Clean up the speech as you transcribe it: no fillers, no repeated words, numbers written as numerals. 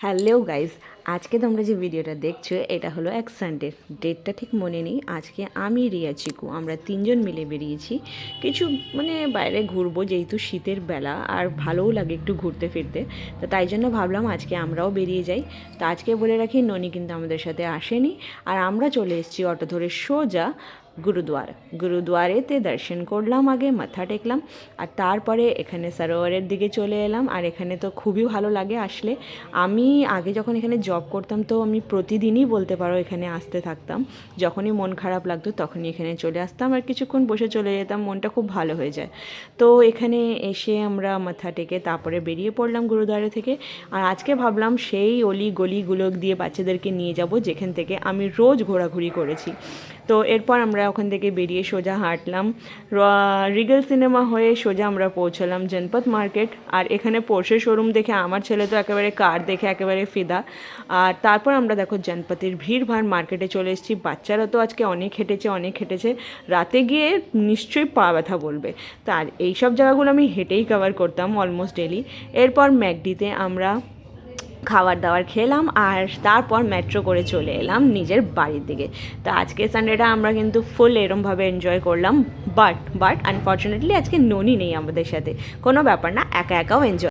Hello guys, আজকে তোমরা যে ভিডিওটা দেখছো এটা হলো এক সানডে। ডেটটা ঠিক মনে নেই। আজকে আমি রিয়া চিকু আমরা তিনজন মিলে বেরিয়েছি কিছু বাইরে ঘুরবো, যেহেতু শীতের বেলা আর ভালোও লাগে একটু ঘুরতে ফিরতে। তো তাই জন্য ভাবলাম আজকে আমরাও বেরিয়ে যাই। তো আজকে বলে রাখি, ননি কিন্তু আমাদের সাথে আসেনি, আর আমরা চলে এসেছি অটো ধরে সোজা গুরুদুয়ারেতে দর্শন করলাম, আগে মাথা টেকলাম, আর তারপরে এখানে সরোবরের দিকে চলে এলাম। আর এখানে তো খুবই ভালো লাগে আসলে। আমি আগে যখন এখানে জব করতাম তো আমি প্রতিদিনই বলতে পারো এখানে আসতে থাকতাম। যখনই মন খারাপ লাগতো তখনই এখানে চলে আসতাম আর কিছুক্ষণ বসে চলে যেতাম, মনটা খুব ভালো হয়ে যায়। তো এখানে এসে আমরা মাথা টেকে তারপরে বেরিয়ে পড়লাম গুরুদুয়ারে থেকে। আর আজকে ভাবলাম সেই অলি গলিগুলো দিয়ে বাচ্চাদেরকে নিয়ে যাব যেখান থেকে আমি রোজ ঘোরাঘুরি করেছি। তো এরপর আমরা ওখান থেকে বেরিয়ে সোজা হাঁটলাম রিগেল সিনেমা হয়ে সোজা আমরা পৌঁছলাম জনপথ মার্কেট। আর এখানে পোর্শে শোরুম দেখে আমার ছেলে তো একেবারে কার দেখে একেবারে ফিদা। আর তারপর আমরা দেখো জনপথের ভিড়ভাড় মার্কেটে চলে এসেছি। বাচ্চারা তো আজকে অনেক হেঁটেছে, রাতে গিয়ে নিশ্চয়ই পা ব্যথা বলবে। তার এইসব জায়গাগুলো আমি হেঁটেই কভার করতাম অলমোস্ট ডেলি। এরপর ম্যাকডিতে আমরা খাবার দাবার খেলাম আর তারপর মেট্রো করে চলে এলাম নিজের বাড়ির দিকে। তো আজকে সানডেটা আমরা কিন্তু ফুল এরমভাবে এনজয় করলাম। বাট আনফর্চুনেটলি আজকে ননি নেই আমাদের সাথে। কোনো ব্যাপার না, একা একাও এনজয়।